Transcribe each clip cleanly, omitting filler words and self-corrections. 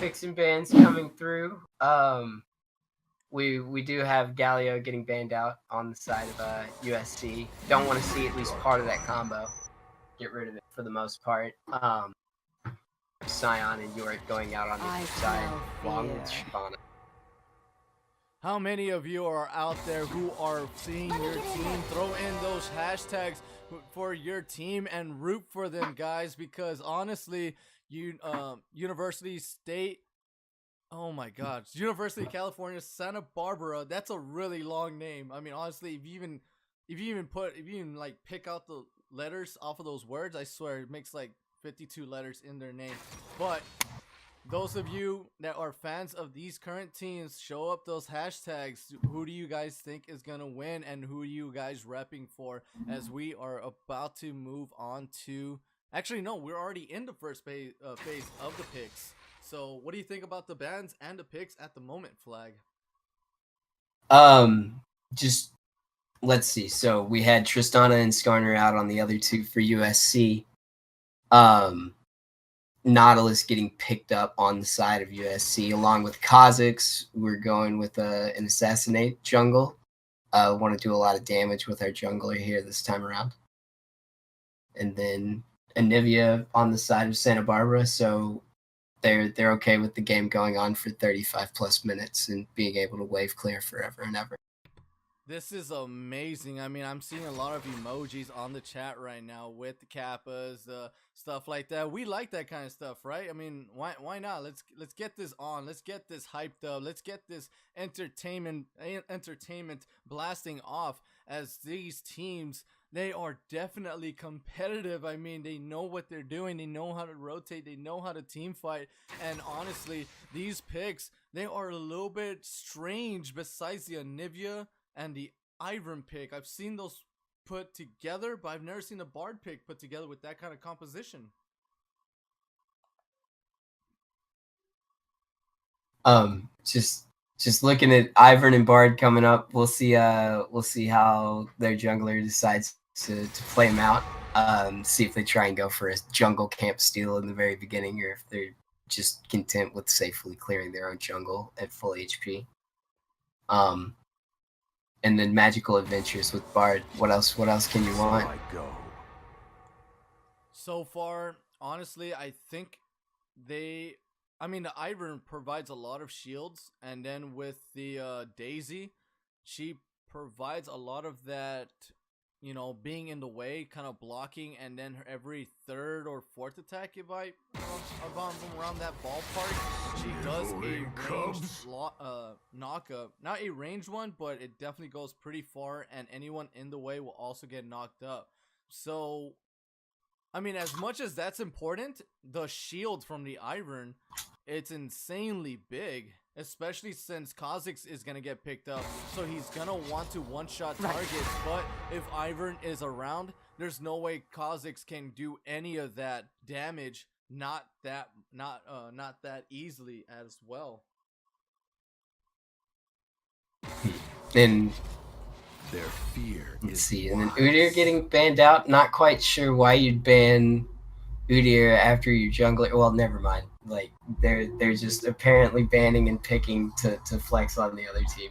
picks and bans coming through. We do have Galio getting banned out on the side of USC. Don't want to see at least part of that combo. Get rid of it for the most part. Sion and York going out on the other side, along with Shabana. How many of you are out there who are seeing your team? Throw in those hashtags for your team and root for them, guys, because honestly, University State, oh my God, University of California, Santa Barbara, that's a really long name. I mean, honestly, if you even like pick out the letters off of those words, I swear it makes like 52 letters in their name. But those of you that are fans of these current teams, show up those hashtags. Who do you guys think is going to win, and who are you guys repping for, as we are about to move on to... Actually, no, we're already in the first phase of the picks. So what do you think about the bans and the picks at the moment, Flag? Just let's see. So we had Tristana and Skarner out on the other two for USC. Nautilus getting picked up on the side of USC, along with Kazakhs. We're going with an assassinate jungle. Want to do a lot of damage with our jungler here this time around. And then Anivia on the side of Santa Barbara, so they're okay with the game going on for 35 plus minutes and being able to wave clear forever and ever. This is amazing. I mean, I'm seeing a lot of emojis on the chat right now with the kappas, stuff like that. We like that kind of stuff, right? I mean, why not? Let's get this on. Let's get this hyped up. Let's get this entertainment blasting off, as these teams, they are definitely competitive. I mean, they know what they're doing. They know how to rotate. They know how to team fight. And honestly, these picks, they are a little bit strange besides the Anivia and the Ivern pick. I've seen those put together, but I've never seen a Bard pick put together with that kind of composition. Just looking at Ivern and Bard coming up, we'll see how their jungler decides to play them out. See if they try and go for a jungle camp steal in the very beginning, or if they're just content with safely clearing their own jungle at full HP. And then Magical Adventures with Bard. What else can you want? So far, honestly, I think the Ivern provides a lot of shields, and then with the Daisy, she provides a lot of that, being in the way, kind of blocking, and then every third or fourth attack, if I'm around that ballpark, she does a ranged knockup. Not a ranged one, but it definitely goes pretty far, and anyone in the way will also get knocked up. So, I mean, as much as that's important, the shield from the Ivern, it's insanely big. Especially since Kha'Zix is going to get picked up, so he's going to want to one-shot targets. But if Ivern is around, there's no way Kha'Zix can do any of that damage. Not that easily as well. And their fear. Let's see, and then Udyr getting banned out. Not quite sure why you'd ban Udyr after your jungler. Well, never mind. Like they're just apparently banning and picking to flex on the other team.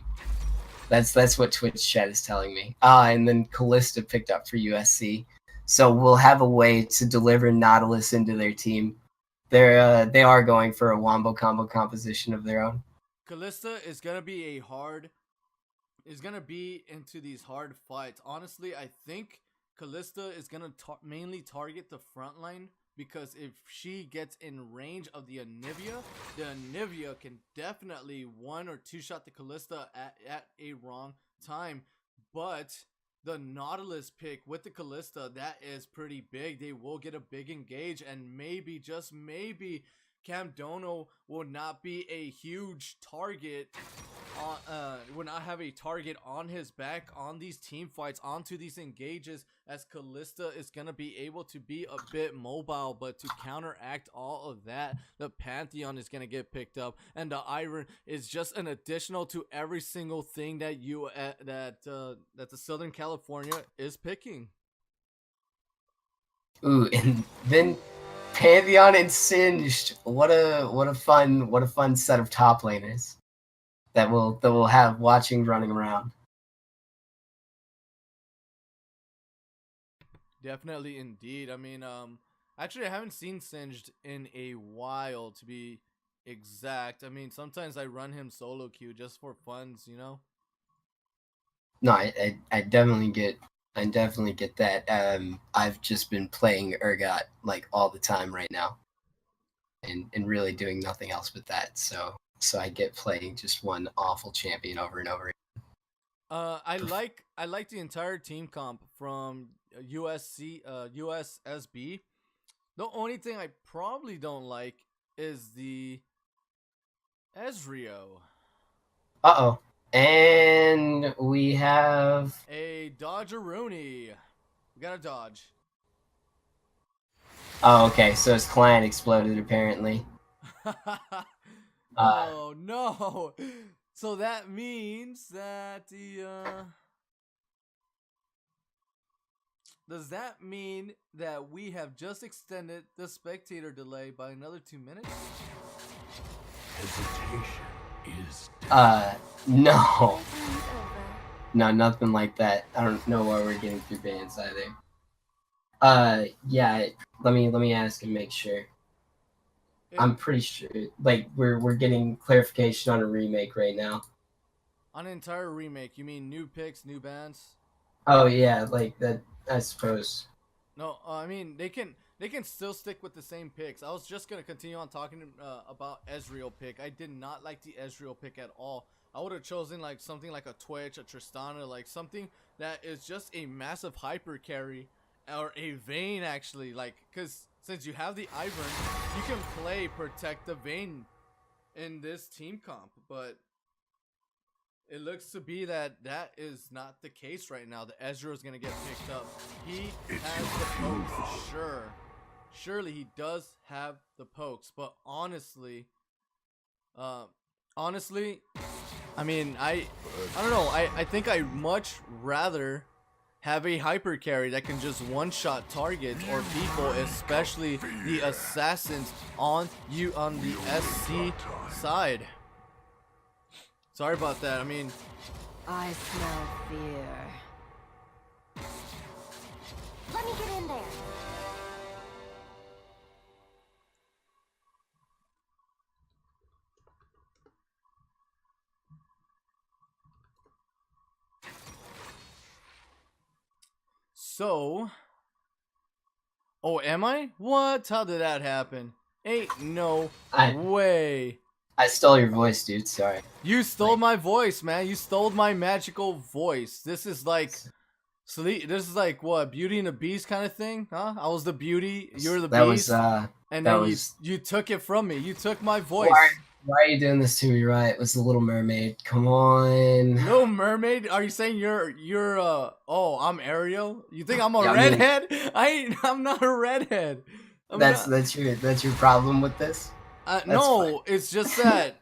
That's what Twitch chat is telling me. And then Callista picked up for USC. So we'll have a way to deliver Nautilus into their team. They are going for a wombo combo composition of their own. Callista is gonna be into these hard fights. Honestly, I think Callista is gonna mainly target the front line, because if she gets in range of the Anivia can definitely one or two shot the Callista at a wrong time. But the Nautilus pick with the Callista, that is pretty big. They will get a big engage, and maybe, just maybe, Cam Dono will not be a huge target, will not have a target on his back on these team fights, onto these engages, as Callista is going to be able to be a bit mobile. But to counteract all of that, the Pantheon is going to get picked up, and the Iron is just an additional to every single thing that the Southern California is picking. Ooh, and then Pantheon and Singed. What a fun set of top laners that we'll have watching running around. Definitely, indeed. I mean, actually, I haven't seen Singed in a while, to be exact. I mean, sometimes I run him solo queue just for funs, you know. No, I definitely get that. I've just been playing Urgot like all the time right now, and really doing nothing else but that. So I get playing just one awful champion over and over. I like the entire team comp from USSB. The only thing I probably don't like is the Ezreal. Uh-oh. And we have A Dodgeroonie. We got a dodge. Oh, okay, so his clan exploded apparently. Oh no. So that means that does that mean that we have just extended the spectator delay by another 2 minutes? Hesitation is No. No, nothing like that. I don't know why we're getting through bans either. Yeah, let me ask and make sure. I'm pretty sure like we're getting clarification on a remake right now. On an entire remake, you mean new picks, new bands? Oh yeah, like that I suppose. No, I mean they can still stick with the same picks. I was just gonna continue on talking about Ezreal pick. I did not like the Ezreal pick at all. I would have chosen like something like a Twitch, a Tristana, like something that is just a massive hyper carry, or a Vayne actually. Like, cause since you have the Ivern, you can play Protect the Vayne in this team comp, but it looks to be that is not the case right now. The Ezreal is going to get picked up. He has the pokes, sure. Surely he does have the pokes, but honestly, I mean, I don't know. I think I'd much rather have a hyper carry that can just one-shot targets or people, especially the assassins on the SC side. Sorry about that. I mean, I smell fear. Let me get in there. so. Oh, am I? What? How did that happen? Ain't no way. I stole your voice, dude. Sorry. You stole my voice, man. You stole my magical voice. This is like sleep. This is like what, Beauty and the Beast kind of thing, huh? I was the beauty, you're the beast, and then you took it from me. You took my voice. Why are you doing this to me, right? It was the Little Mermaid. Come on. Little Mermaid? Are you saying you're oh, I'm Ariel? You think I'm a redhead? I'm not a redhead. That's your problem with this? No, fine. It's just that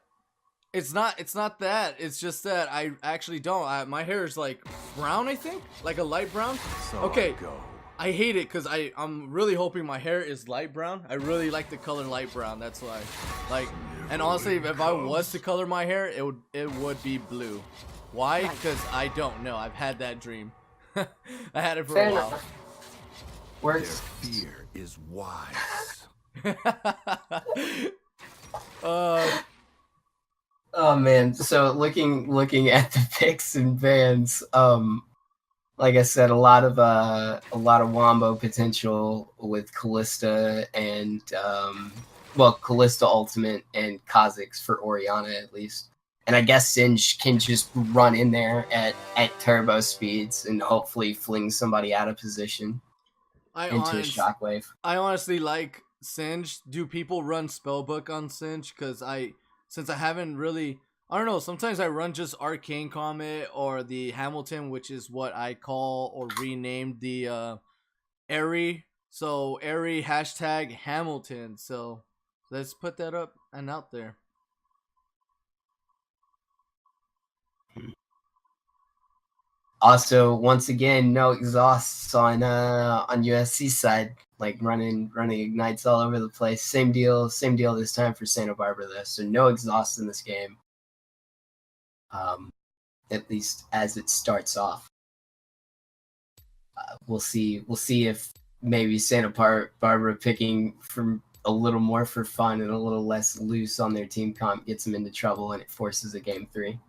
it's not that. It's just that I actually don't. My hair is like brown, I think, like a light brown. So okay, I hate it because I'm really hoping my hair is light brown. I really like the color light brown. That's why. Like, and honestly, if I was to color my hair, it would be blue. Why? Because I don't know. I've had that dream. I had it for a while. Their fear is wise. Oh man, so looking at the picks and bans, like I said, a lot of wombo potential with Callista and Callista Ultimate and Kha'Zix for Orianna at least. And I guess Singe can just run in there at turbo speeds and hopefully fling somebody out of position into a shockwave. I honestly like Singe. Do people run Spellbook on Singe? Because since I haven't really, I don't know, sometimes I run just Arcane Comet or the Hamilton, which is what I call or renamed the Airy. So Airy hashtag Hamilton. So let's put that up and out there. Also, once again, no exhausts on USC side. like running ignites all over the place. Same deal this time for Santa Barbara though. So no exhaust in this game. At least as it starts off. We'll see if maybe Santa Barbara picking from a little more for fun and a little less loose on their team comp gets them into trouble and it forces a game 3.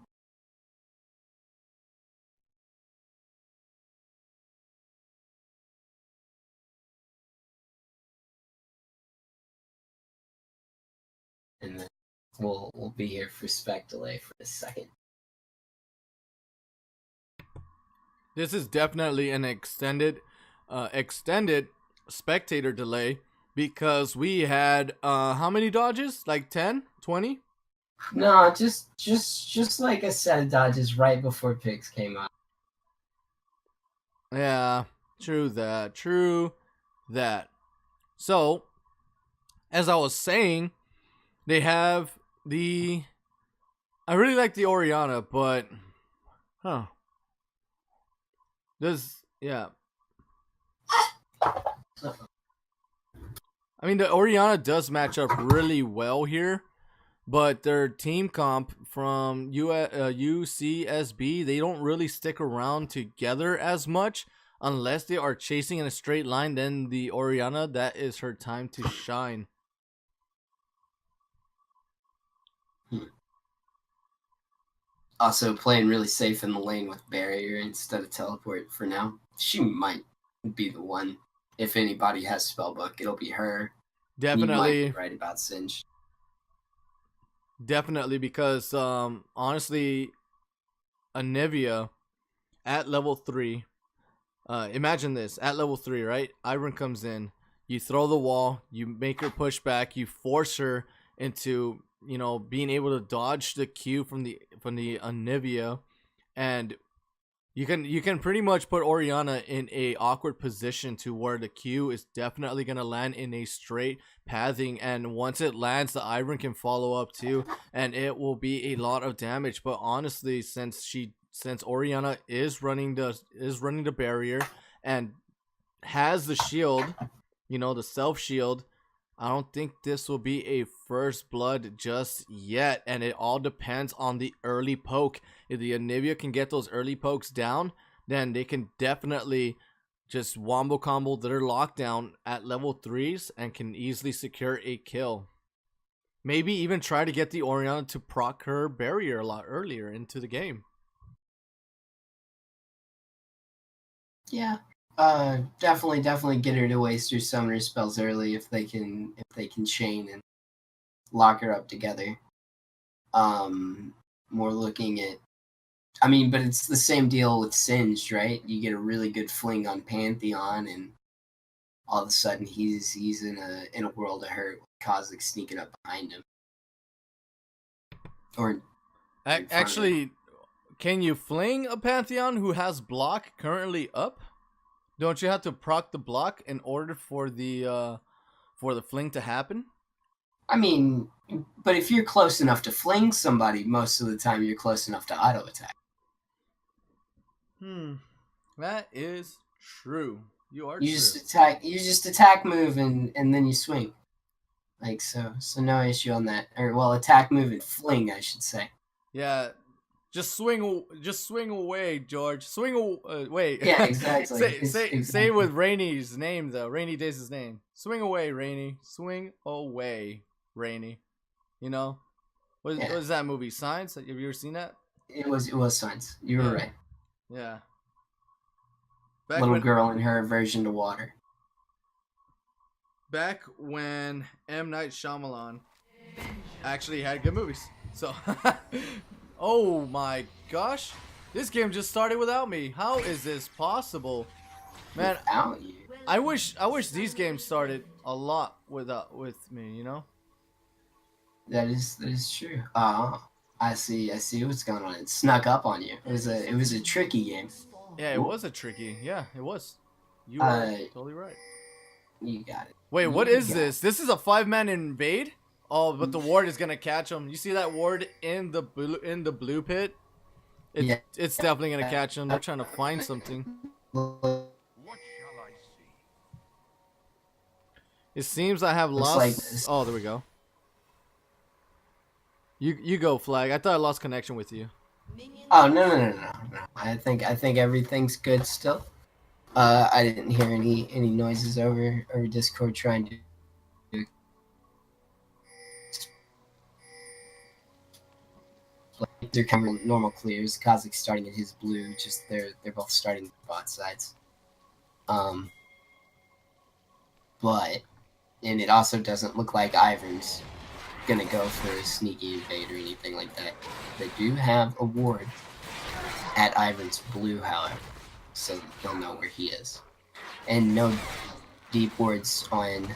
And then we'll be here for spec delay for a second. This is definitely an extended spectator delay because we had how many dodges? Like 10, 20? No, just like a set of dodges right before picks came out. Yeah, true that. So, as I was saying, they have the... I really like the Orianna, but... Yeah. I mean, the Orianna does match up really well here, but their team comp from UCSB, they don't really stick around together as much unless they are chasing in a straight line. Then the Orianna, that is her time to shine. Also playing really safe in the lane with barrier instead of teleport for now. She might be the one. If anybody has spellbook, it'll be her. Definitely. You might be right about Singe. Definitely, because honestly, Anivia at level 3. Imagine this, at level 3, right? Iron comes in, you throw the wall, you make her push back, you force her into, you know, being able to dodge the Q from the Anivia, and you can pretty much put Orianna in a awkward position to where the Q is definitely gonna land in a straight pathing, and once it lands, the Iron can follow up too, and it will be a lot of damage. But honestly, since Orianna is running the barrier and has the shield, you know, the self shield, I don't think this will be a first blood just yet, and it all depends on the early poke. If the Anivia can get those early pokes down, then they can definitely just wombo combo their lockdown at level 3s and can easily secure a kill. Maybe even try to get the Orianna to proc her barrier a lot earlier into the game. Yeah. Definitely get her to waste her summoner spells early if they can chain and lock her up together. More looking at, I mean, but it's the same deal with Singed, right? You get a really good fling on Pantheon, and all of a sudden he's in a world of hurt with Kozlik sneaking up behind him. Or actually, can you fling a Pantheon who has block currently up? Don't you have to proc the block in order for the fling to happen? I mean, but if you're close enough to fling somebody, most of the time you're close enough to auto attack. That is true. You are. You just attack move and then you swing. Like so no issue on that. Or well, attack move and fling, I should say. Yeah. Just swing away, George. Swing away. Yeah, exactly. Say with Rainy's name though. Rainy Days' name. Swing away, Rainy. Swing away, Rainy. You know, what is that movie? Signs? Have you ever seen that? It was Signs. You were right. Yeah. Little girl and her aversion to water. Back when M. Night Shyamalan actually had good movies. So. Oh my gosh, this game just started without me. How is this possible, man? Without you? I wish these games started a lot with me. You know. That is true. I see what's going on. It snuck up on you. It was a tricky game. Yeah, it was a tricky. Yeah, it was. You are totally right. You got it. Wait, what is this? This is a 5-man invade. Oh, but the ward is gonna catch him. You see that ward in the blue pit? It's definitely gonna catch him. They're trying to find something. What shall I see? It seems I have Looks lost. like this. Oh, there we go. You go, Flag. I thought I lost connection with you. Oh no. I think everything's good still. I didn't hear any noises over Discord trying to. They're kind of normal clears. Kazakh starting at his blue. Just they're both starting bot sides. But it also doesn't look like Ivern's gonna go for a sneaky invade or anything like that. They do have a ward at Ivern's blue, however, so they'll know where he is. And no deep wards on.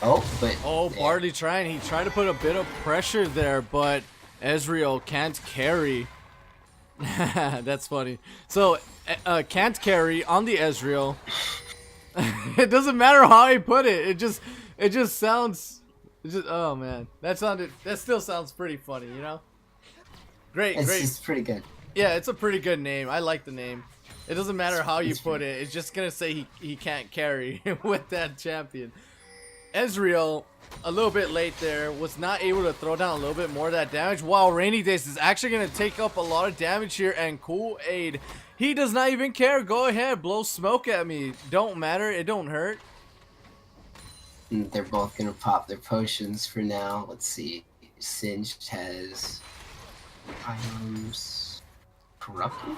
Oh, but Barley trying. He tried to put a bit of pressure there, but Ezreal can't carry. That's funny. So can't carry on the Ezreal. It doesn't matter how he put it. It just sounds. Oh man, that still sounds pretty funny, you know. Great. It's pretty good. Yeah, it's a pretty good name. I like the name. It doesn't matter how you put it. It's just gonna say he can't carry with that champion. Ezreal, a little bit late there, was not able to throw down a little bit more of that damage, while Rainy Days is actually going to take up a lot of damage here, and Kool-Aid, he does not even care. Go ahead, blow smoke at me. Don't matter, it don't hurt. And they're both going to pop their potions for now. Let's see. Singed has items corrupted?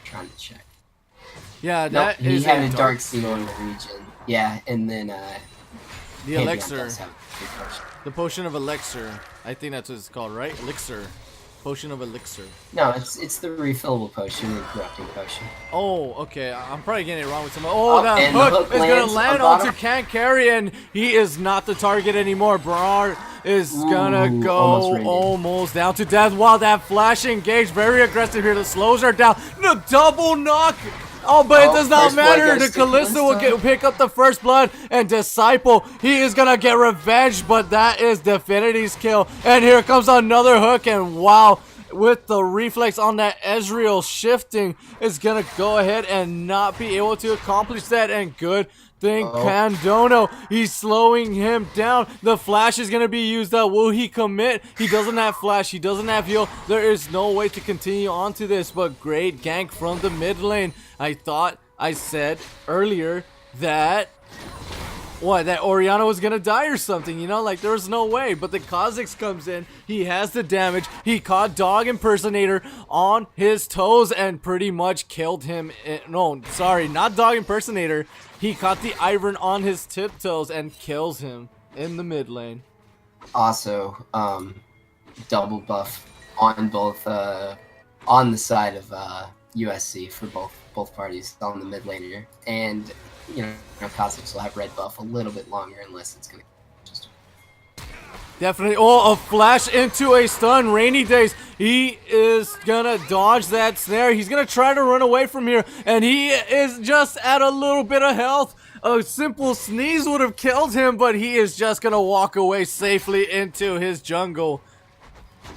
Trying to check. Yeah, that he is had a dark seal in the region. Yeah, and then the elixir, the potion of elixir. I think that's what it's called, right? Elixir, potion of elixir. No, it's the refillable potion, the corrupting potion. Oh, okay. I'm probably getting it wrong with someone. Oh, that and hook is gonna land onto bottom. Can't Carry, and he is not the target anymore. Brar is gonna go almost down to death, while that flash engage, very aggressive here. The slows are down. The double knock. Oh, but it does not matter. The Kalista will pick up the first blood, and Disciple, he is gonna get revenge, but that is Divinity's kill. And here comes another hook, and wow, with the reflex on that Ezreal shifting, is gonna go ahead and not be able to accomplish that. And good thing Pandono, he's slowing him down. The flash is gonna be used up. Will he commit? He doesn't have flash, he doesn't have heal. There is no way to continue on to this, but great gank from the mid lane. I thought I said earlier that that Orianna was gonna die or something, you know, like there was no way. But the Kha'Zix comes in, he has the damage, he caught Dog Impersonator on his toes and pretty much killed him. No, sorry, not Dog Impersonator. He caught the Ivern on his tiptoes and kills him in the mid lane. Also, double buff on both on the side of USC for both parties on the mid laner, and you know Kha'Zix will have red buff a little bit longer unless it's gonna just definitely. Oh, a flash into a stun. Rainy Days, he is gonna dodge that snare. He's gonna try to run away from here, and he is just at a little bit of health. A simple sneeze would have killed him, but he is just gonna walk away safely into his jungle.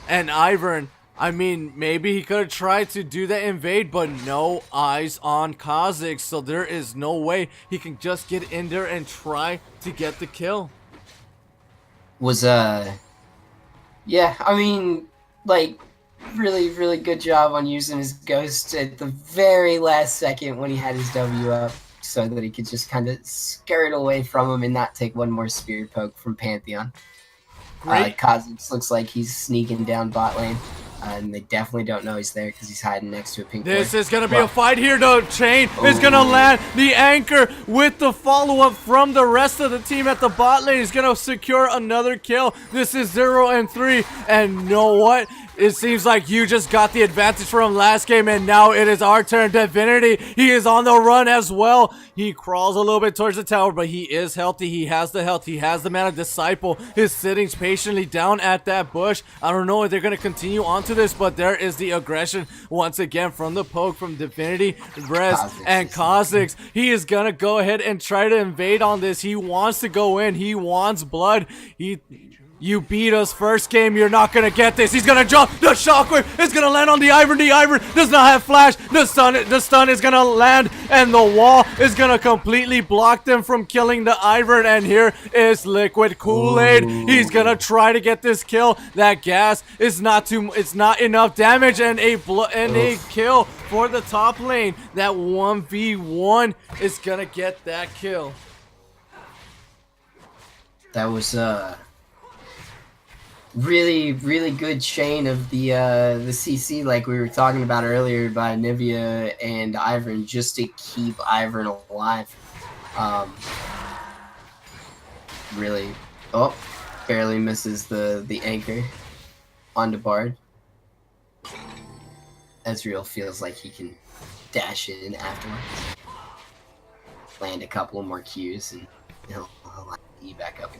And Ivern, I mean, maybe he could have tried to do that invade, but no eyes on Kha'Zix, so there is no way he can just get in there and try to get the kill. Was yeah, I mean, like, really good job on using his ghost at the very last second when he had his W up, so that he could just kind of skirt away from him and not take one more spear poke from Pantheon. Great. Kha'Zix looks like he's sneaking down bot lane. And they definitely don't know he's there because he's hiding next to a pink This board. is going to be a fight here. The chain is going to land. The anchor with the follow-up from the rest of the team at the bot lane is going to secure another kill. This is 0-3. And you know what? It seems like you just got the advantage from last game, and now it is our turn. Divinity, he is on the run as well. He crawls a little bit towards the tower, but he is healthy. He has the health. He has the mana. Disciple is sitting patiently down at that bush. I don't know if they're going to continue on to this, but there is the aggression once again from the poke from Divinity, Brez, and Kha'Zix. He is going to go ahead and try to invade on this. He wants to go in. He wants blood. You beat us first game. You're not gonna get this. He's gonna jump. The shockwave is gonna land on the Ivern. The Ivern does not have flash. The stun is gonna land, and the wall is gonna completely block them from killing the Ivern. And here is Liquid Kool-Aid. He's gonna try to get this kill. That gas is not it's not enough damage, and a kill for the top lane. That 1v1 is gonna get that kill. That was really good chain of the CC, like we were talking about earlier, by Nivea and Ivern, just to keep Ivern alive. Really, barely misses the anchor onto Bard. Ezreal feels like he can dash in afterwards, land a couple more Qs, and he'll E back up.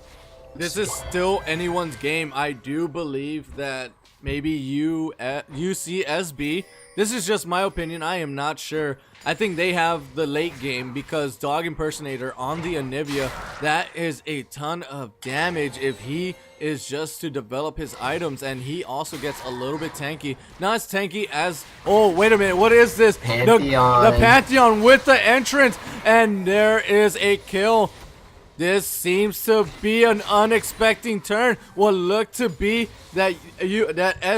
This is still anyone's game. I do believe that maybe UCSB, this is just my opinion, I am not sure. I think they have the late game, because Dog Impersonator on the Anivia, that is a ton of damage if he is just to develop his items, and he also gets a little bit tanky. Not as tanky as, oh wait a minute, what is this? Pantheon. The Pantheon with the entrance, and there is a kill. This seems to be an unexpected turn. What looked to be that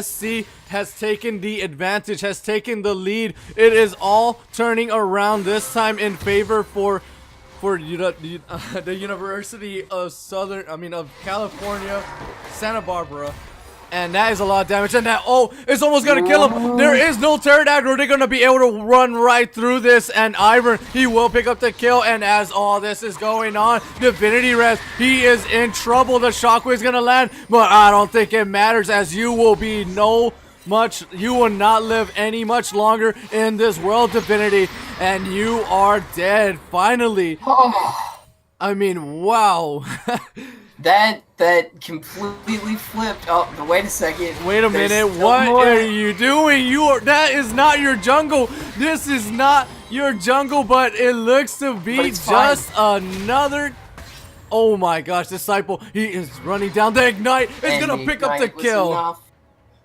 SC has taken the advantage, has taken the lead. It is all turning around this time in favor for the University of of California, Santa Barbara. And that is a lot of damage, and that, it's almost gonna kill him. There is no turret aggro. They're gonna be able to run right through this, and Ivern, he will pick up the kill. And as all this is going on, Divinity Res, he is in trouble. The shockwave is gonna land, but I don't think it matters, as you will be you will not live any much longer in this world, Divinity, and you are dead finally. I mean, wow. That completely flipped. Oh, but wait a second. Wait a minute. What are you doing? That is not your jungle. This is not your jungle, but it looks to be just another. Oh my gosh, Disciple. He is running down. The Ignite is going to pick up the kill. Enough.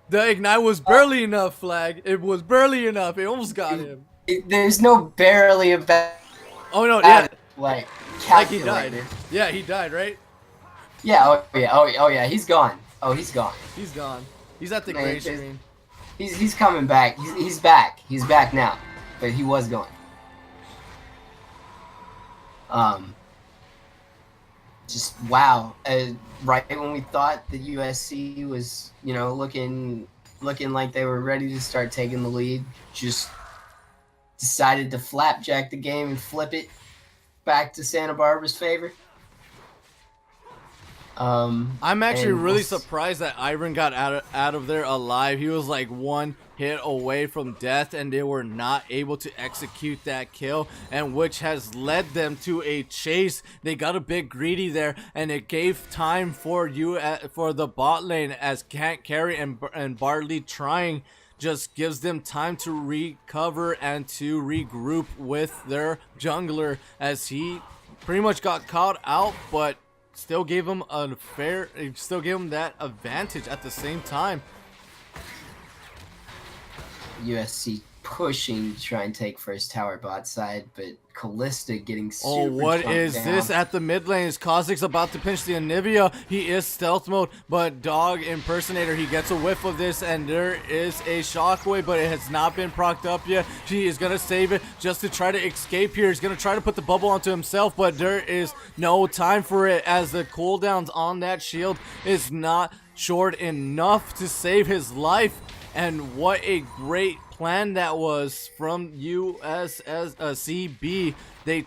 The Ignite was barely enough, Flag. It was barely enough. It almost got him. There's no barely about. Oh no, yeah. Like he died. Yeah, he died, right? Yeah, oh yeah, he's gone. Oh, he's gone. He's gone. He's at the gray screen. He's coming back. He's back. He's back now. But he was gone. Just wow. Right when we thought the USC was, looking like they were ready to start taking the lead, just decided to flapjack the game and flip it back to Santa Barbara's favor. I'm actually really surprised that Ivern got out of there alive. He was like one hit away from death, and they were not able to execute that kill, and which has led them to a chase. They got a bit greedy there, and it gave time for the bot lane, as Can't Carry and Barley trying just gives them time to recover and to regroup with their jungler, as he pretty much got caught out, but still gave him that advantage at the same time. USC pushing to try and take first tower bot side, but Callista getting super what is down. this at the mid lane? Is Kha'Zix's about to pinch the Anivia? He is stealth mode, but Dog Impersonator, he gets a whiff of this, and there is a shockwave, but it has not been procced up yet. He is gonna save it just to try to escape here. He's gonna try to put the bubble onto himself, but there is no time for it, as the cooldowns on that shield is not short enough to save his life. And what a great plan that was from USCB. They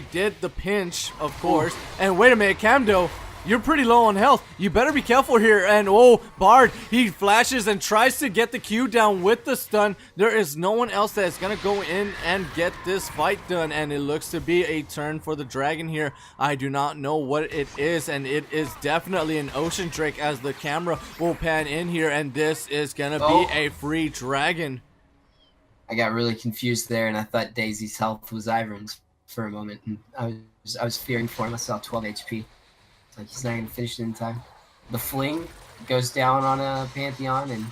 did the pinch, of course. And wait a minute, Camdo, you're pretty low on health. You better be careful here. And Bard, he flashes and tries to get the Q down with the stun. There is no one else that is gonna go in and get this fight done, and it looks to be a turn for the dragon here. I do not know what it is, and it is definitely an Ocean Drake, as the camera will pan in here, and this is gonna be a free dragon. I got really confused there, and I thought Daisy's health was Ivern's for a moment, and I was fearing for him. I saw 12 HP. Like he's not gonna finish it in time. The fling goes down on a Pantheon, and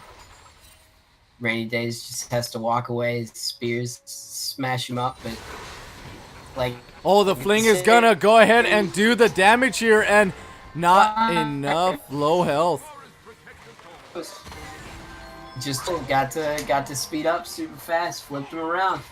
Rainy Days just has to walk away. Spears smash him up, but like. Oh, the fling is gonna go ahead and do the damage here, and not enough low health. Just got to speed up super fast, flipped him around.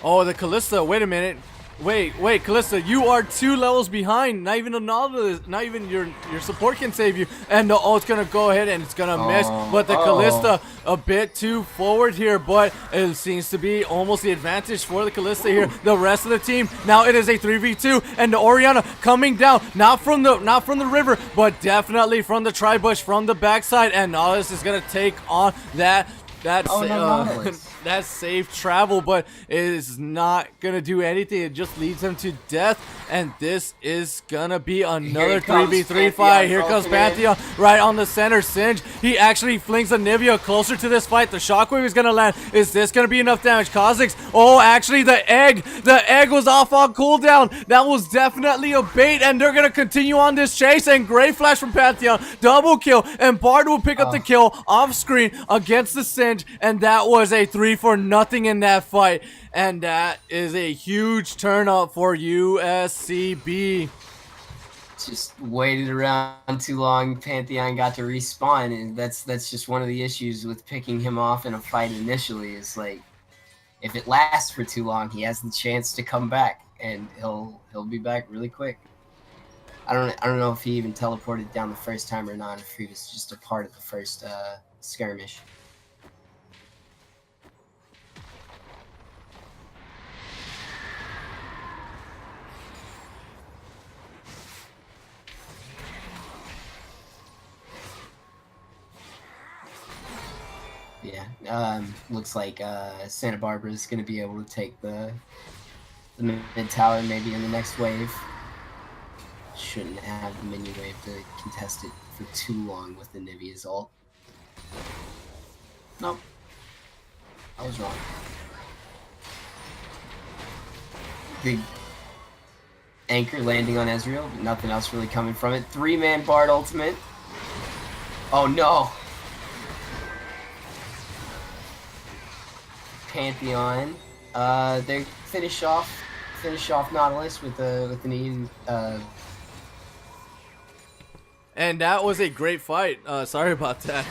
Oh, the Callista. Wait a minute. Wait, Callista, you are 2 levels behind. Not even not even your support can save you. And oh, it's gonna go ahead and it's gonna miss. But the Callista a bit too forward here, but it seems to be almost the advantage for the Callista here. The rest of the team now it is a 3v2, and the Orianna coming down, not from the river, but definitely from the tri-bush, from the backside, and Nautilus is gonna take on that safe travel, but it is not gonna do anything. It just leads him to death, and this is gonna be another 3v3 fight. Here comes Pantheon right on the center. Singe, he actually flings Anivia closer to this fight. The shockwave is gonna land. Is this gonna be enough damage? Kha'Zix, oh, actually the egg was off on cooldown. That was definitely a bait, and they're gonna continue on this chase, and great flash from Pantheon, double kill, and Bard will pick up the kill off screen against the Singe, and that was a 3-for-0 in that fight, and that is a huge turn up for USCB. Just waited around too long. Pantheon got to respawn, and that's just one of the issues with picking him off in a fight initially. Is like, if it lasts for too long, he has the chance to come back, and he'll be back really quick. I don't know if he even teleported down the first time or not, if he was just a part of the first skirmish. Yeah, looks like Santa Barbara is going to be able to take the mid tower maybe in the next wave. Shouldn't have the minion wave to contest it for too long with the Nivea's ult. Nope. I was wrong. Big anchor landing on Ezreal, but nothing else really coming from it. 3-man Bard ultimate. Oh no! Pantheon. They finish off Nautilus with an Eden. And that was a great fight. Sorry about that.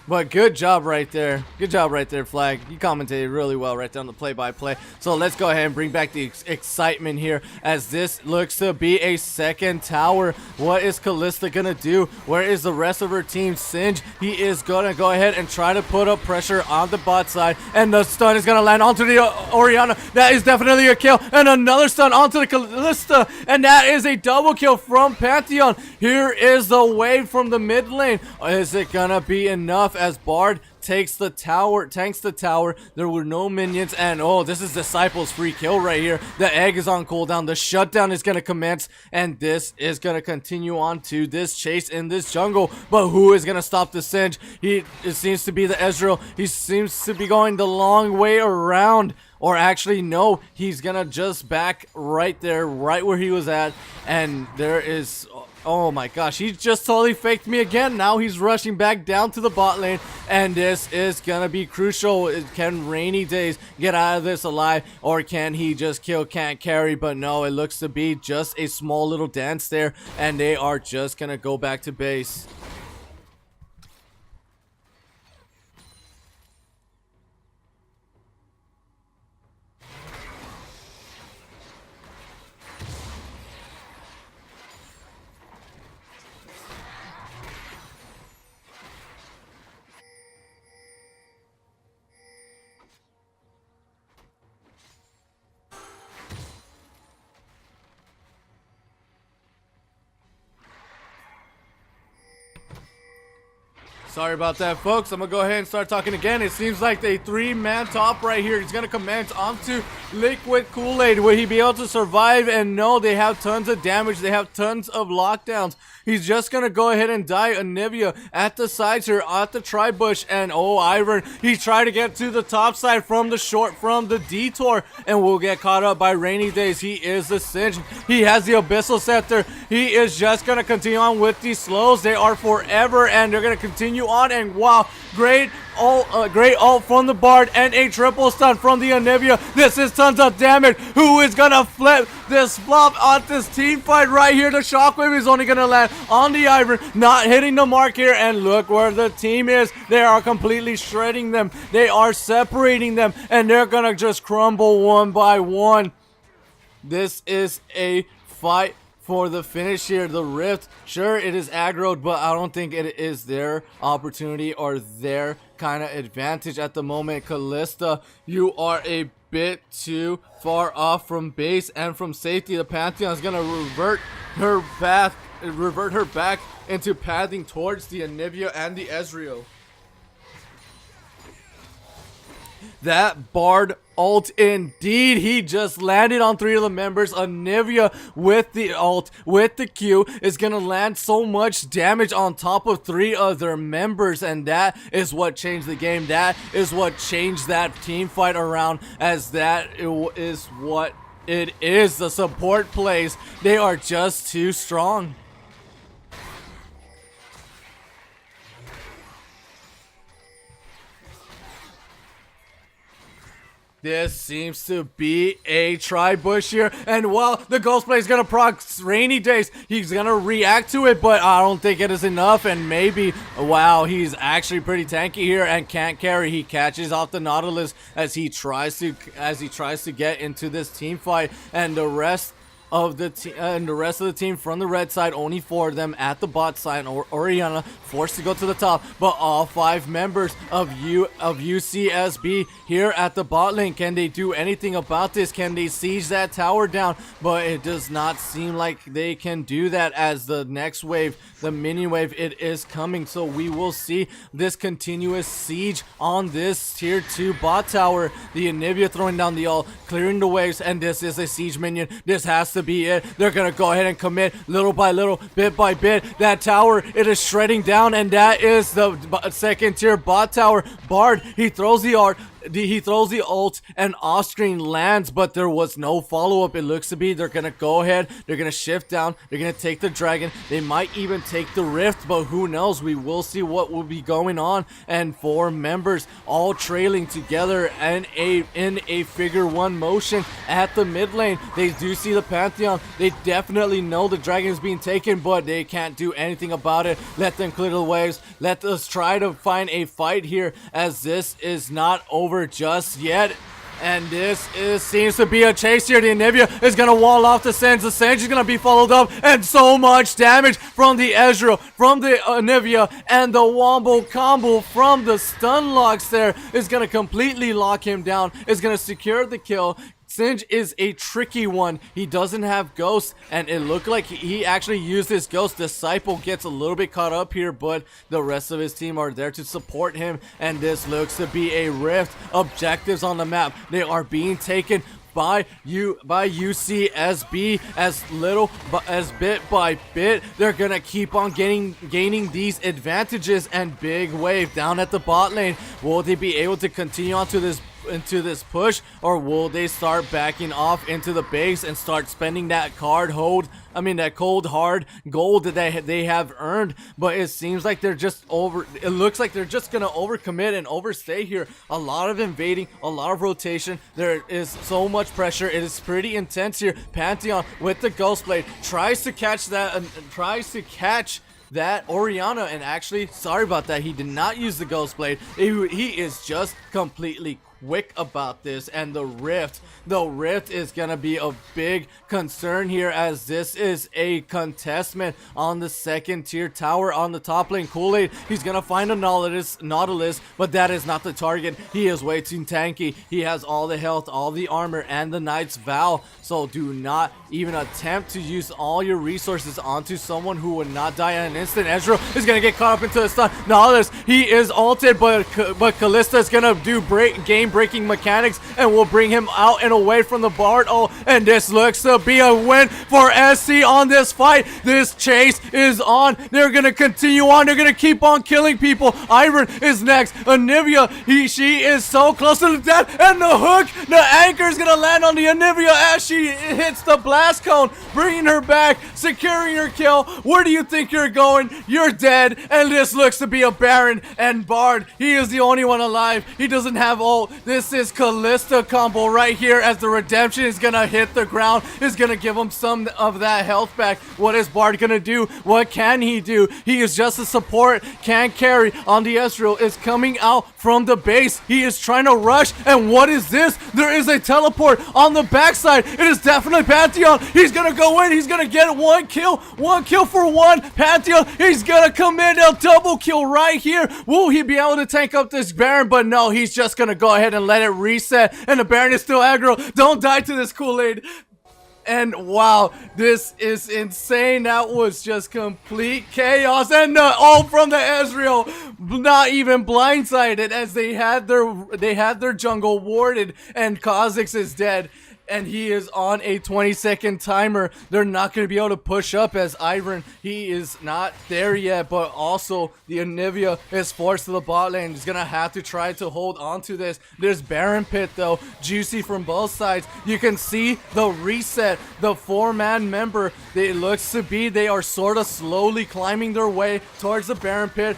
But good job right there. Good job right there, Flag. You commentated really well right there on the play-by-play. So let's go ahead and bring back the excitement here, as this looks to be a second tower. What is Callista gonna do? Where is the rest of her team? Singe, he is gonna go ahead and try to put up pressure on the bot side, and the stun is gonna land onto the Orianna. That is definitely a kill, and another stun onto the Callista, and that is a double kill from Pantheon. Here is the wave from the mid lane. Is it gonna be enough, as Bard tanks the tower? There were no minions, and oh, this is Disciple's free kill right here. The egg is on cooldown. The shutdown is gonna commence, and this is gonna continue on to this chase in this jungle. But who is gonna stop the Singe? It seems to be the Ezreal. He seems to be going the long way around. Or actually, no, he's gonna just back right there, right where he was at, and there is... Oh my gosh, he just totally faked me again. Now he's rushing back down to the bot lane, and this is gonna be crucial. Can Rainy Days get out of this alive, or can he just kill Can't Carry? But no, it looks to be just a small little dance there, and they are just gonna go back to base. Sorry about that, folks. I'm gonna go ahead and start talking again. It seems like the 3-man top right here is gonna commence onto Liquid Kool-Aid. Will he be able to survive? And no, they have tons of damage. They have tons of lockdowns. He's just gonna go ahead and die. Anivia at the sides here, at the tri-bush, and oh, Iron, he tried to get to the top side from the detour, and will get caught up by Rainy Days. He is the cinch. He has the Abyssal Scepter. He is just gonna continue on with these slows. They are forever, and they're gonna continue on. And wow, great ult from the Bard, and a triple stun from the Anivia. This is tons of damage. Who is gonna flip this flop on this team fight right here? The shockwave is only gonna land on the Iron, not hitting the mark here. And look where the team is. They are completely shredding them. They are separating them, and they're gonna just crumble one by one. This is a fight for the finish here. The Rift, sure, it is aggroed, but I don't think it is their opportunity or their kind of advantage at the moment. Callista, you are a bit too far off from base and from safety. The Pantheon is gonna revert her back into pathing towards the Anivia and the Ezreal. That Bard ult, indeed, he just landed on 3 of the members. Anivia with the ult, with the Q, is gonna land so much damage on top of 3 of their members, and that is what changed the game. That is what changed that team fight around, as that is what it is. The support plays, they are just too strong. This seems to be a tri-bush here, and while the Ghost Blade is gonna proc Rainy Days, he's gonna react to it, but I don't think it is enough. And maybe, wow, he's actually pretty tanky here and can't carry. He catches off the Nautilus as he tries to get into this team fight, and the rest of the team from the red side, only 4 of them at the bot side. Orianna forced to go to the top, but all 5 members of UCSB here at the bot lane. Can they do anything about this? Can they siege that tower down? But it does not seem like they can do that, as the next wave, the mini wave, it is coming. So we will see this continuous siege on this tier 2 bot tower. The Anivia throwing down the ult, clearing the waves, and this is a siege minion. This has to be it. They're gonna go ahead and commit little by little, bit by bit. That tower, it is shredding down, and that is the second tier bot tower. Bard, he throws the ult, and off screen lands, but there was no follow-up. It looks to be they're gonna go ahead, they're gonna shift down, they're gonna take the dragon, they might even take the rift, but who knows? We will see what will be going on. And 4 members all trailing together in a figure 1 motion at the mid lane. They do see the Pantheon, they definitely know the dragon is being taken, but they can't do anything about it. Let them clear the waves. Let us try to find a fight here, as this is not over just yet. And this seems to be a chase here. The Anivia is going to wall off the Sens. The Sens is going to be followed up, and so much damage from the Ezreal, from the Anivia, and the Wombo combo from the stun locks there is going to completely lock him down. Is going to secure the kill. Singe is a tricky one. He doesn't have Ghost, and it looked like he actually used his Ghost. Disciple gets a little bit caught up here, but the rest of his team are there to support him, and this looks to be a rift. Objectives on the map, they are being taken by UCSB as bit by bit. They're gonna keep on gaining these advantages. And big wave down at the bot lane. Will they be able to continue on to this push, or will they start backing off into the base and start spending that that cold hard gold that they have earned? But it seems like they're just it looks like they're just gonna overcommit and overstay here. A lot of invading, a lot of rotation. There is so much pressure. It is pretty intense here. Pantheon with the Ghost Blade tries to catch that Orianna, and actually, sorry about that, he did not use the Ghost Blade. He is just completely quick about this, and the rift is gonna be a big concern here, as this is a contestment on the second tier tower on the top lane. Kool-Aid, he's gonna find a Nautilus, but that is not the target. He is way too tanky. He has all the health, all the armor, and the Knight's Vow, so do not even attempt to use all your resources onto someone who would not die in an instant. Ezreal is gonna get caught up into the stun. Nautilus, he is ulted, but Kalista is gonna do game-breaking mechanics and will bring him out and away from the Bard. Oh, and this looks to be a win for SC on this fight. This chase is on. They're gonna continue on. They're gonna keep on killing people. Iron is next. Anivia, she is so close to the death, and the hook, the anchor is gonna land on the Anivia as she hits the blast cone, bringing her back, securing her kill. Where do you think you're going? You're dead. And this looks to be a Baron, and Bard, he is the only one alive. He doesn't have ult. This is Kalista combo right here, as the redemption is gonna hit the ground, is gonna give him some of that health back. What is Bard gonna do? What can he do? He is just a support, can't carry on the Ezreal, is coming out from the base. He is trying to rush, and what is this? There is a teleport on the backside. It is definitely Pantheon. He's gonna go in, he's gonna get one kill for one. Pantheon, he's gonna commit a double kill right here. Will he be able to tank up this Baron? But no, he's just gonna go ahead and let it reset, and the Baron is still aggro. Don't die to this Kool-Aid. And wow, this is insane. That was just complete chaos. And the ult from the Ezreal, not even blindsided, as they had their jungle warded, and Kha'Zix is dead. And he is on a 20-second timer. They're not going to be able to push up, as Iron, he is not there yet. But also, the Anivia is forced to the bot lane. He's going to have to try to hold on to this. There's Baron Pit, though. Juicy from both sides. You can see the reset. The 4-man member, it looks to be, they are sort of slowly climbing their way towards the Baron Pit.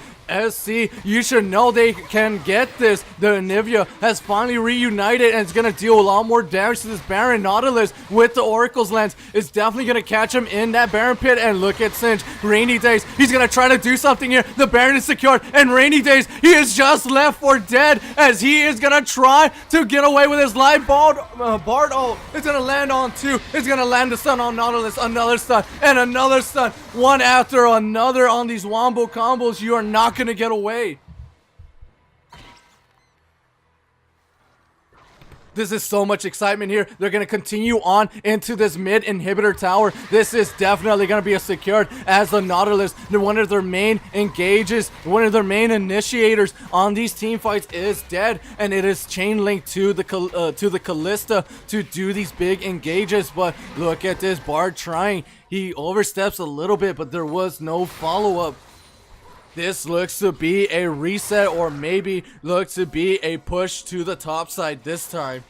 SC, you should know they can get this. The Anivia has finally reunited, and it's going to deal a lot more damage to this Baron. Nautilus with the Oracle's Lens is definitely going to catch him in that Baron Pit. And look at Singe. Rainy Days, he's going to try to do something here. The Baron is secured, and Rainy Days, he is just left for dead, as he is going to try to get away with his life. Bard, oh, it's going to land on two. It's going to land the stun on Nautilus. Another stun, and another stun. One after another on these wombo combos. You are not gonna get away. This is so much excitement here. They're going to continue on into this mid inhibitor tower. This is definitely going to be a secured, as the Nautilus, one of their main engages, one of their main initiators on these team fights, is dead, and it is chain linked to the Kalista to do these big engages. But look at this Bard trying. He oversteps a little bit, but there was no follow-up. This looks to be a reset, or maybe looks to be a push to the top side this time.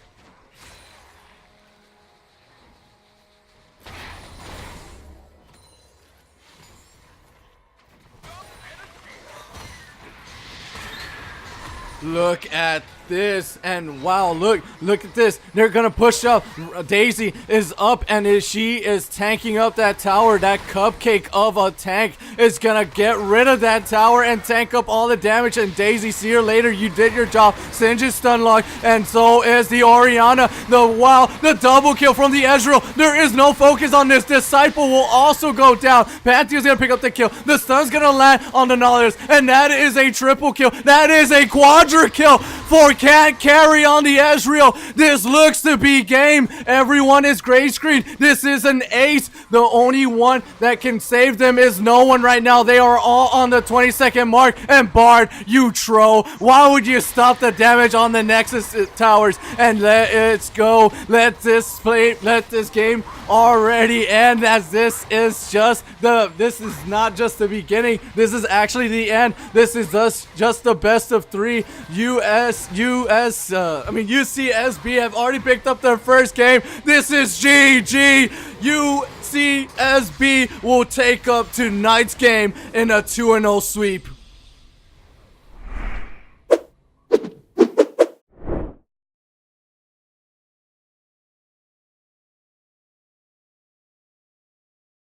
Look at this, and wow, look at this. They're gonna push up. Daisy is up, and she is tanking up that tower. That cupcake of a tank is gonna get rid of that tower and tank up all the damage. And Daisy, see you later. You did your job. Singe is stun locked, and so is the Orianna. The double kill from the Ezreal. There is no focus on this. Disciple will also go down. Pantheon's gonna pick up the kill. The stun's gonna land on the Nautilus, and that is a triple kill. That is a quadra kill for Can't Carry on the Ezreal. This looks to be game. Everyone is gray screen. This is an ace. The only one that can save them is no one right now. They are all on the 20-second mark. And Bard, you troll. Why would you stop the damage on the Nexus towers? And let it go. Let this game already end, as this is not just the beginning. This is actually the end. This is just the best of three. UCSB have already picked up their first game. This is GG. UCSB will take up tonight's game in a 2-0 sweep.